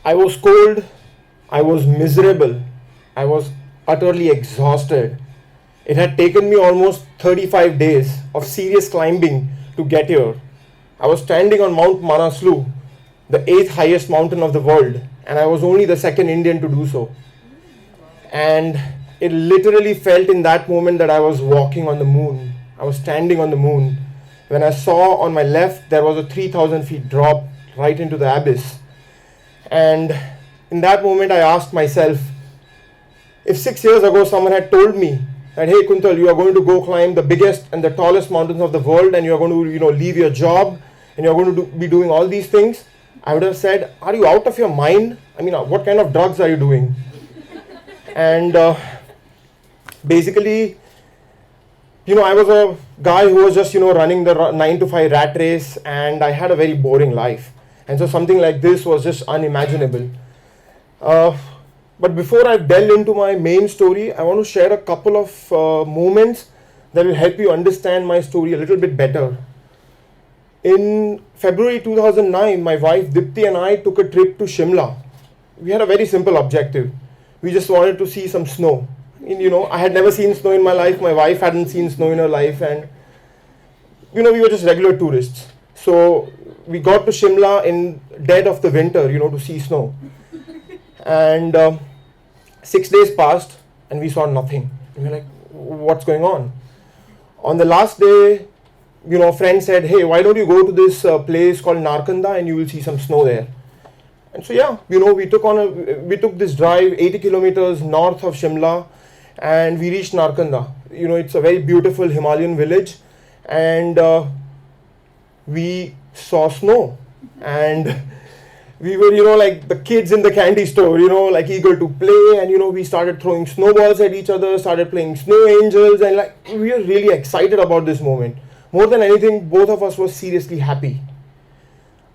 I was cold, I was miserable, I was utterly exhausted. It had taken me almost 35 days of serious climbing to get here. I was standing on Mount Manaslu, the eighth highest mountain of the world, and I was only the second Indian to do so. And it literally felt in that moment that I was walking on the moon. I was standing on the moon. When I saw on my left, there was a 3,000 feet drop right into the abyss. And in that moment, I asked myself, if 6 years ago someone had told me that, hey Kuntal, you are going to go climb the biggest and the tallest mountains of the world, and you are going to, leave your job, and you are going to be doing all these things, I would have said, are you out of your mind? I mean, what kind of drugs are you doing? And basically, I was a guy who was just, running the 9 to 5 rat race, and I had a very boring life. And so something like this was just unimaginable. But before I delve into my main story, I want to share a couple of moments that will help you understand my story a little bit better. In February 2009, my wife Dipti and I took a trip to Shimla. We had a very simple objective. We just wanted to see some snow. I had never seen snow in my life. My wife hadn't seen snow in her life, and we were just regular tourists. So we got to Shimla in dead of the winter, to see snow. And 6 days passed, and we saw nothing. We were like, what's going on? On the last day, a friend said, hey, why don't you go to this place called Narkanda, and you will see some snow there. And so we took this drive 80 kilometers north of Shimla, and we reached Narkanda. It's a very beautiful Himalayan village, and we saw snow, and we were like the kids in the candy store, like eager to play, and we started throwing snowballs at each other, started playing snow angels, and we were really excited about this moment. More than anything, both of us were seriously happy.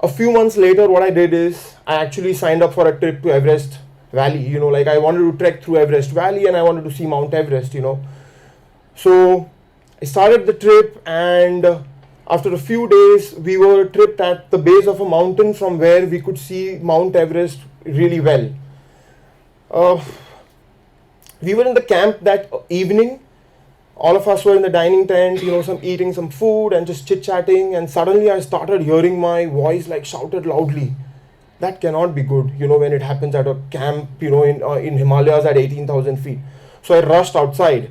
A few months later, what I did is I actually signed up for a trip to Everest Valley. I wanted to trek through Everest Valley, and I wanted to see Mount Everest. So I started the trip, and after a few days, we were tripped at the base of a mountain from where we could see Mount Everest really well. We were in the camp that evening. All of us were in the dining tent, eating some food and just chit-chatting, and suddenly I started hearing my voice shouted loudly. That cannot be good, when it happens at a camp, in Himalayas at 18,000 feet. So I rushed outside,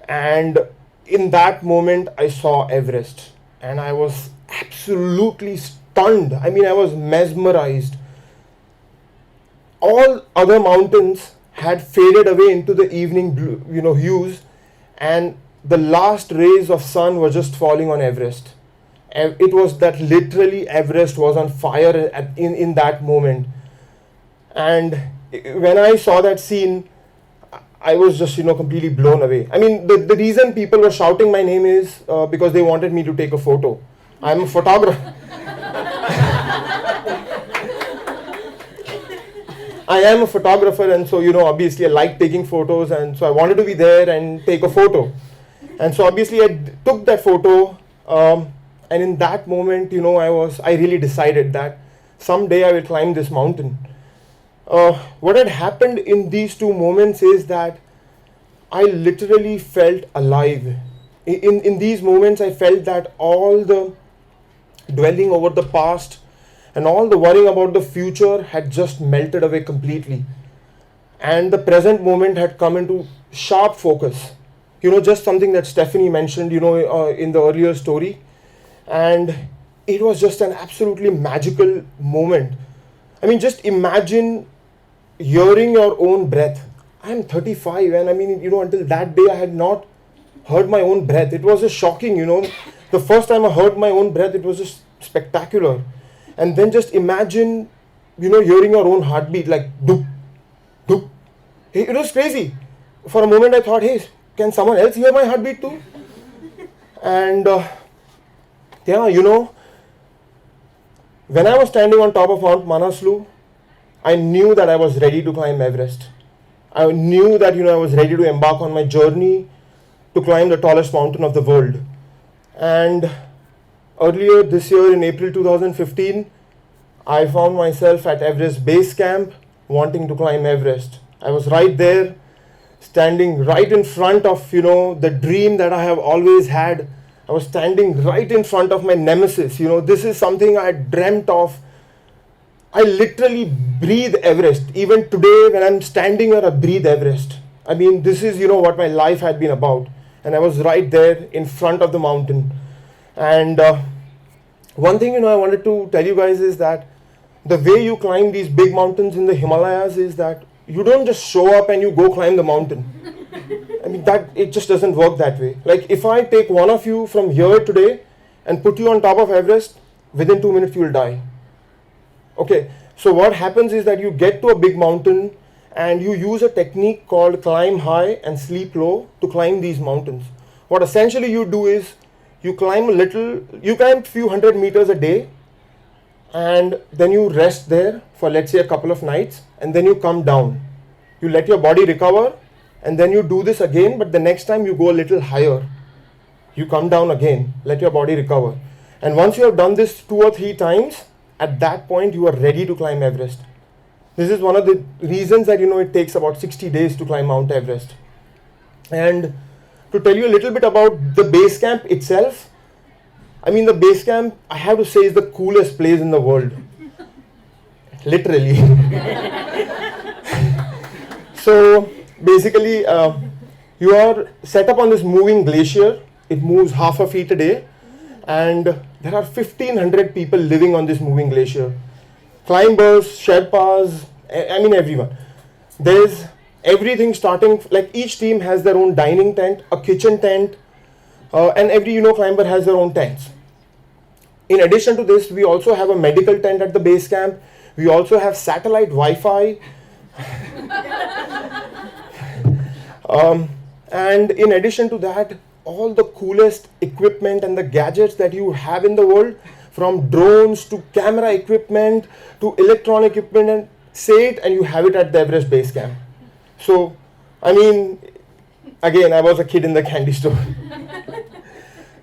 and in that moment, I saw Everest, and I was absolutely stunned. I was mesmerized. All other mountains had faded away into the evening blue, hues, and the last rays of sun were just falling on Everest. It was that literally Everest was on fire in that moment. And when I saw that scene, I was just, completely blown away. The reason people were shouting my name is because they wanted me to take a photo. I'm a photographer. I am a photographer, and so, obviously I like taking photos, and so I wanted to be there and take a photo. And so obviously I took that photo, and in that moment, I really decided that someday I will climb this mountain. What had happened in these two moments is that I literally felt alive. In these moments, I felt that all the dwelling over the past and all the worrying about the future had just melted away completely. And the present moment had come into sharp focus. Just something that Stephanie mentioned, in the earlier story. And it was just an absolutely magical moment. Just imagine hearing your own breath. I'm 35, and until that day I had not heard my own breath. It was just shocking, The first time I heard my own breath, it was just spectacular. And then just imagine, hearing your own heartbeat, like doop, doop. It was crazy. For a moment I thought, hey, can someone else hear my heartbeat too? And when I was standing on top of Mount Manaslu, I knew that I was ready to climb Everest. I knew that I was ready to embark on my journey to climb the tallest mountain of the world. And earlier this year in April 2015, I found myself at Everest base camp wanting to climb Everest. I was right there, standing right in front of, the dream that I have always had. I was standing right in front of my nemesis. This is something I dreamt of. I literally breathe Everest. Even today, when I'm standing here, I breathe Everest. I mean, this is, what my life had been about. And I was right there in front of the mountain. And one thing, I wanted to tell you guys is that the way you climb these big mountains in the Himalayas is that you don't just show up and you go climb the mountain. I mean, it just doesn't work that way. Like, if I take one of you from here today and put you on top of Everest, within 2 minutes you will die. Okay, so what happens is that you get to a big mountain and you use a technique called climb high and sleep low to climb these mountains. What essentially you do is you climb a few hundred meters a day, and then you rest there for, let's say, a couple of nights, and then you come down. You let your body recover, and then you do this again, but the next time you go a little higher. You come down again, let your body recover. And once you have done this 2 or 3 times, at that point you are ready to climb Everest. This is one of the reasons that, it takes about 60 days to climb Mount Everest. And to tell you a little bit about the base camp itself, I mean, the base camp, I have to say, is the coolest place in the world. Literally. So basically, you are set up on this moving glacier. It moves half a feet a day, and there are 1,500 people living on this moving glacier. Climbers, Sherpas, I mean everyone. There's everything starting, like each team has their own dining tent, a kitchen tent, and every climber has their own tents. In addition to this, we also have a medical tent at the base camp. We also have satellite Wi-Fi. And in addition to that, all the coolest equipment and the gadgets that you have in the world, from drones to camera equipment to electronic equipment, and say it and you have it at the Everest base camp. So, I mean, again, I was a kid in the candy store.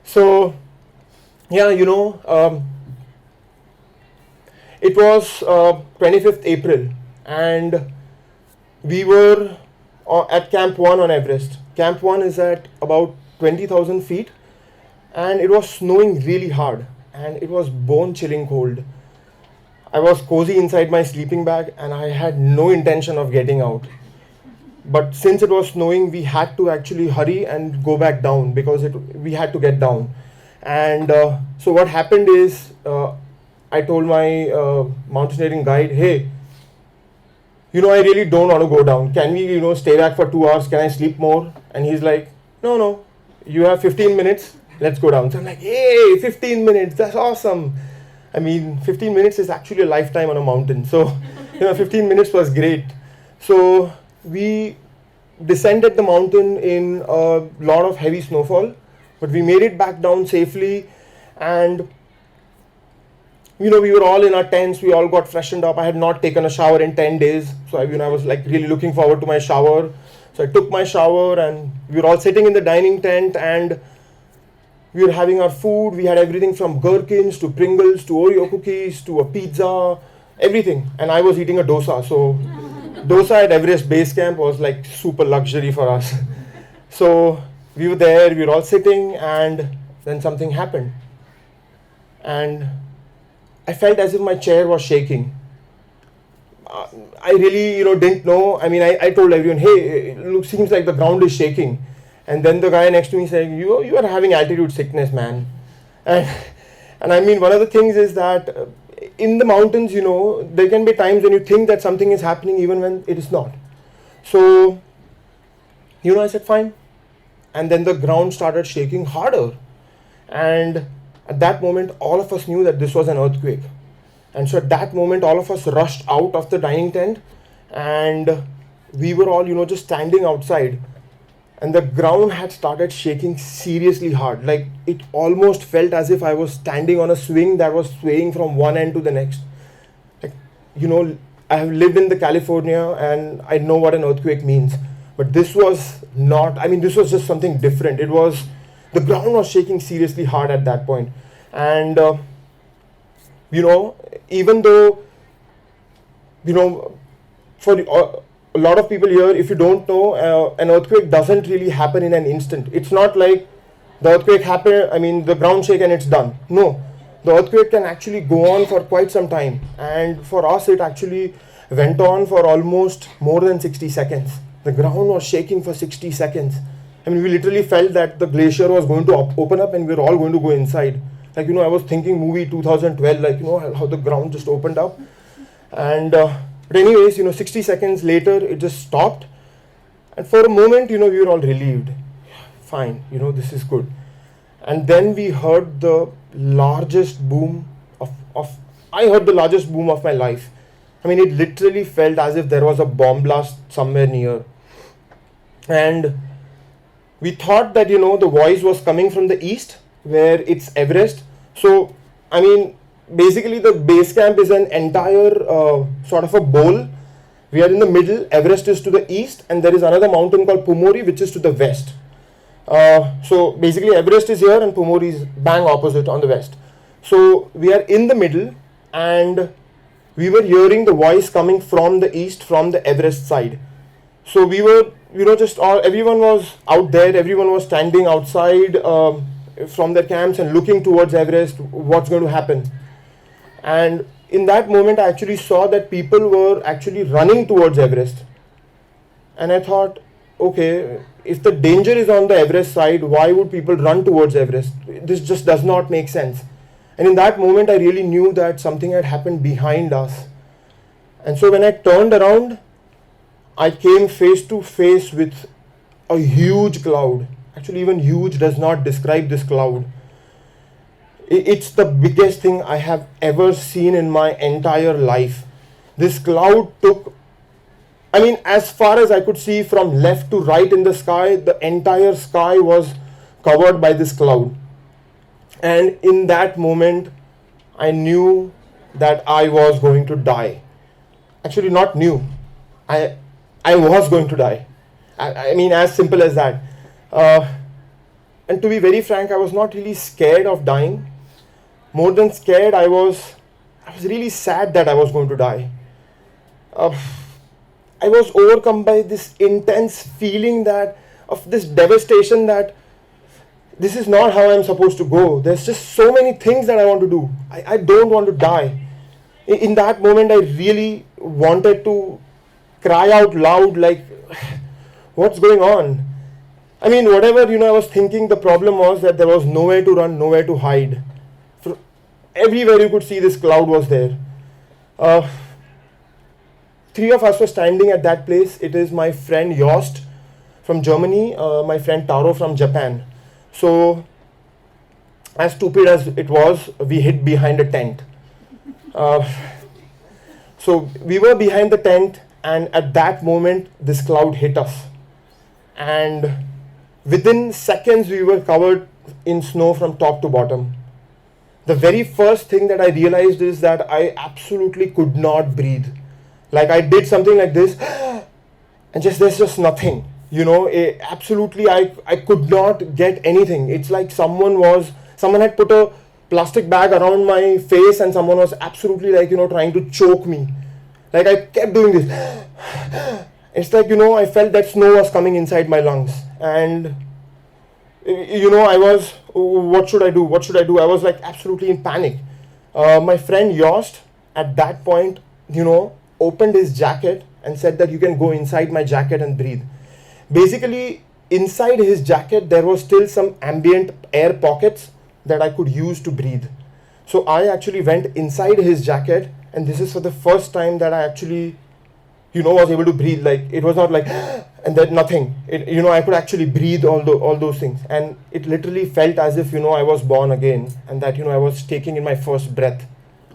So, yeah, it was 25th April, and we were at Camp 1 on Everest. Camp 1 is at about 20,000 feet, and it was snowing really hard, and it was bone-chilling cold. I was cozy inside my sleeping bag, and I had no intention of getting out. But since it was snowing, we had to actually hurry and go back down because we had to get down. And so what happened is, I told my mountaineering guide, hey, I really don't want to go down. Can we, stay back for 2 hours? Can I sleep more? And he's like, no, you have 15 minutes. Let's go down. So I'm like, hey, 15 minutes. That's awesome. I mean, 15 minutes is actually a lifetime on a mountain. So, 15 minutes was great. So we descended the mountain in a lot of heavy snowfall, but we made it back down safely. And we were all in our tents. We all got freshened up. I had not taken a shower in 10 days. So I was like really looking forward to my shower. So I took my shower, and we were all sitting in the dining tent, and we were having our food. We had everything from gherkins to Pringles to Oreo cookies to a pizza, everything. And I was eating a dosa. So dosa at Everest base camp was like super luxury for us. So we were there, we were all sitting, and then something happened. And I felt as if my chair was shaking. I really, didn't know. I mean, I told everyone, hey, it seems like the ground is shaking. And then the guy next to me said, you are having altitude sickness, man. And I mean, one of the things is that in the mountains, there can be times when you think that something is happening even when it is not. So, I said, fine. And then the ground started shaking harder. And at that moment, all of us knew that this was an earthquake. And so at that moment, all of us rushed out of the dining tent, and we were all, just standing outside. And the ground had started shaking seriously hard. Like, it almost felt as if I was standing on a swing that was swaying from one end to the next. Like, I have lived in the California, and I know what an earthquake means. But this was not, this was just something different. The ground was shaking seriously hard at that point. And even though, for a lot of people here, if you don't know, an earthquake doesn't really happen in an instant. It's not like the earthquake happened, the ground shake and it's done. No, the earthquake can actually go on for quite some time. And for us, it actually went on for almost more than 60 seconds. The ground was shaking for 60 seconds. We literally felt that the glacier was going to open up and we were all going to go inside. I was thinking movie 2012, how the ground just opened up. And but anyways, 60 seconds later, it just stopped. And for a moment, we were all relieved. Fine, this is good. And then we heard the largest boom I heard the largest boom of my life. It literally felt as if there was a bomb blast somewhere near. And we thought that, the voice was coming from the east, where it's Everest. So, basically the base camp is an entire sort of a bowl. We are in the middle, Everest is to the east, and there is another mountain called Pumori, which is to the west. So basically Everest is here and Pumori is bang opposite on the west. So we are in the middle, and we were hearing the voice coming from the east, from the Everest side. So we were, everyone was out there, everyone was standing outside from their camps and looking towards Everest, what's going to happen. And in that moment, I actually saw that people were actually running towards Everest. And I thought, okay, if the danger is on the Everest side, why would people run towards Everest? This just does not make sense. And in that moment, I really knew that something had happened behind us. And so when I turned around, I came face to face with a huge cloud. Actually, even huge does not describe this cloud. It's the biggest thing I have ever seen in my entire life. This cloud took, as far as I could see from left to right in the sky, the entire sky was covered by this cloud. And in that moment, I knew that I was going to die. Actually, not knew. I was going to die. As simple as that. And to be very frank, I was not really scared of dying. More than scared, I was really sad that I was going to die. I was overcome by this intense feeling of this devastation that this is not how I'm supposed to go. There's just so many things that I want to do. I don't want to die. In that moment, I really wanted to cry out loud, like, what's going on? Whatever, I was thinking, the problem was that there was nowhere to run, nowhere to hide. Everywhere you could see this cloud was there. Three of us were standing at that place. It is my friend Jost from Germany, my friend Taro from Japan. So, as stupid as it was, we hid behind a tent. So we were behind the tent, and at that moment, this cloud hit us. And within seconds, we were covered in snow from top to bottom. The very first thing that I realized is that I absolutely could not breathe. Like, I did something like this, and there's just nothing. Absolutely, I could not get anything. It's like someone had put a plastic bag around my face, and someone was absolutely trying to choke me. Like, I kept doing this. It's like, I felt that snow was coming inside my lungs. And, I was, what should I do? What should I do? I was absolutely in panic. My friend Jost, at that point, opened his jacket and said that you can go inside my jacket and breathe. Basically, inside his jacket, there was still some ambient air pockets that I could use to breathe. So I actually went inside his jacket, and this is for the first time that I actually, was able to breathe. Like, it was not like, and then nothing. I could actually breathe all those things. And it literally felt as if, I was born again, and that, I was taking in my first breath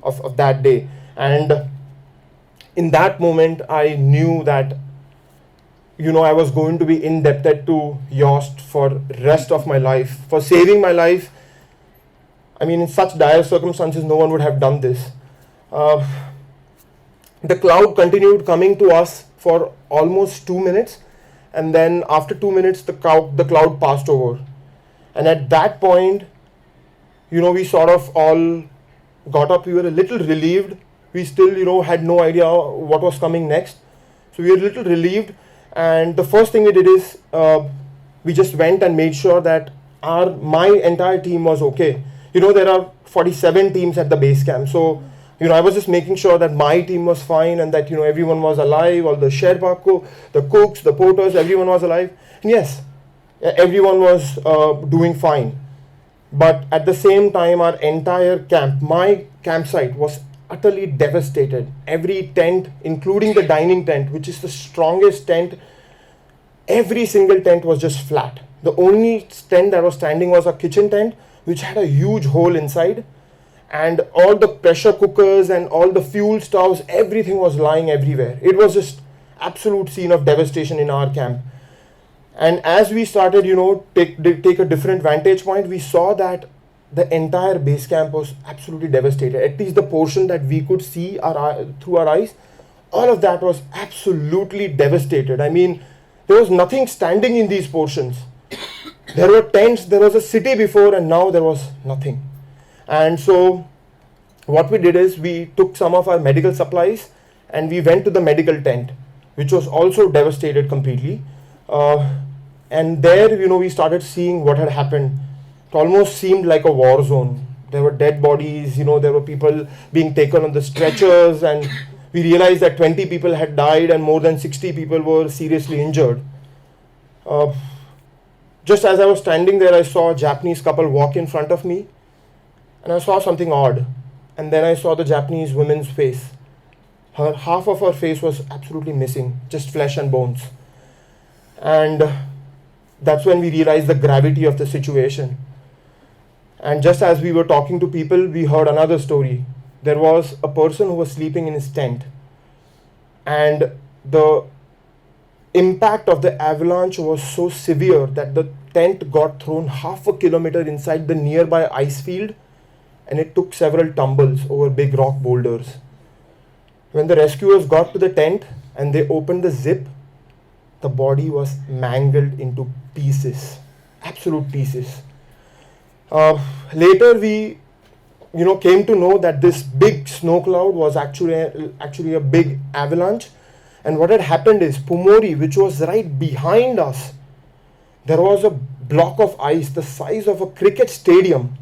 of that day. And in that moment, I knew that, I was going to be indebted to Jost for rest of my life, for saving my life. In such dire circumstances, no one would have done this. The cloud continued coming to us for almost 2 minutes, and then after 2 minutes, the cloud passed over. And at that point, we sort of all got up, we were a little relieved. We still, had no idea what was coming next. So we were a little relieved. And the first thing we did is we just went and made sure that my entire team was okay. There are 47 teams at the base camp. So, I was just making sure that my team was fine and that, everyone was alive, all the Sherpa, the cooks, the porters, everyone was alive. And yes, everyone was doing fine. But at the same time, our entire camp, my campsite, was utterly devastated. Every tent, including the dining tent, which is the strongest tent, every single tent was just flat. The only tent that was standing was a kitchen tent, which had a huge hole inside. And all the pressure cookers and all the fuel stoves, everything was lying everywhere. It was just absolute scene of devastation in our camp. And as we started, take a different vantage point, we saw that the entire base camp was absolutely devastated. At least the portion that we could see through our eyes, all of that was absolutely devastated. I mean, there was nothing standing in these portions. There were tents, there was a city before, and now there was nothing. And so what we did is we took some of our medical supplies and we went to the medical tent, which was also devastated completely. And there, we started seeing what had happened. It almost seemed like a war zone. There were dead bodies, there were people being taken on the stretchers, and we realized that 20 people had died and more than 60 people were seriously injured. Just as I was standing there, I saw a Japanese couple walk in front of me, and I saw something odd. And then I saw the Japanese woman's face. Half of her face was absolutely missing, just flesh and bones. And that's when we realized the gravity of the situation. And just as we were talking to people, we heard another story. There was a person who was sleeping in his tent, and the impact of the avalanche was so severe that the tent got thrown half a kilometer inside the nearby ice field, and it took several tumbles over big rock boulders. When the rescuers got to the tent and they opened the zip, the body was mangled into pieces, absolute pieces. Later we came to know that this big snow cloud was actually a big avalanche. And what had happened is Pumori, which was right behind us, there was a block of ice the size of a cricket stadium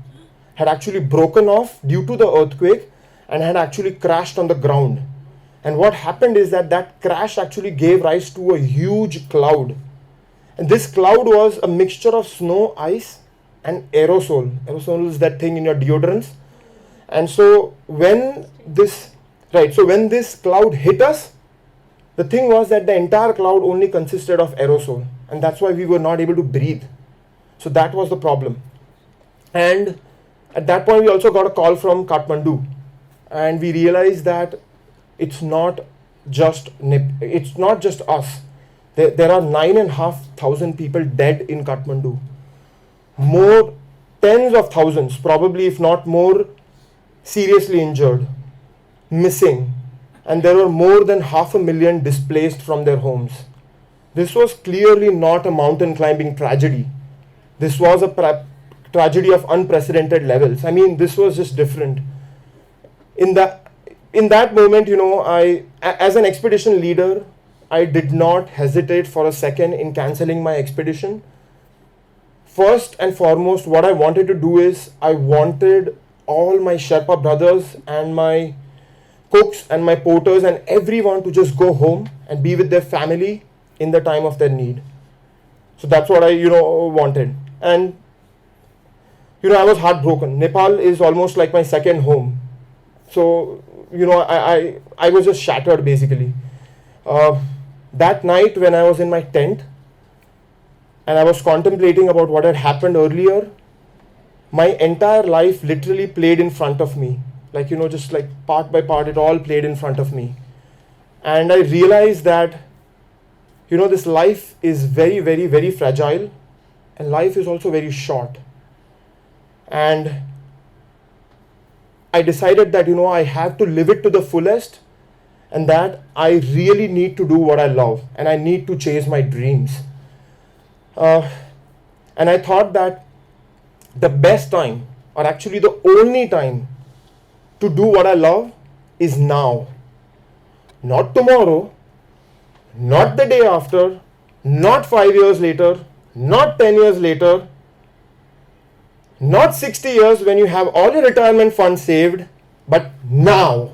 had actually broken off due to the earthquake and had actually crashed on the ground. And what happened is that crash actually gave rise to a huge cloud. And this cloud was a mixture of snow, ice, and aerosol. Aerosol is that thing in your deodorants. And so when this cloud hit us, the thing was that the entire cloud only consisted of aerosol. And that's why we were not able to breathe. So that was the problem. And at that point, we also got a call from Kathmandu. And we realized that it's not just us. There are 9,500 people dead in Kathmandu. More, tens of thousands, probably if not more, seriously injured, missing. And there were more than 500,000 displaced from their homes. This was clearly not a mountain climbing tragedy. This was a tragedy of unprecedented levels. I mean, this was just different. In that moment, I, as an expedition leader, I did not hesitate for a second in cancelling my expedition. First and foremost, what I wanted to do is I wanted all my Sherpa brothers and my cooks and my porters and everyone to just go home and be with their family in the time of their need. So that's what I, wanted. And, I was heartbroken. Nepal is almost like my second home. So, I was just shattered basically. That night when I was in my tent and I was contemplating about what had happened earlier, my entire life literally played in front of me. Like, just like part by part, it all played in front of me. And I realized that, this life is very, very, very fragile, and life is also very short. And I decided that, I have to live it to the fullest, and that I really need to do what I love, and I need to chase my dreams. And I thought that the best time, or actually the only time to do what I love is now. Not tomorrow, not the day after, not 5 years later, not 10 years later, not 60 years when you have all your retirement funds saved, but now.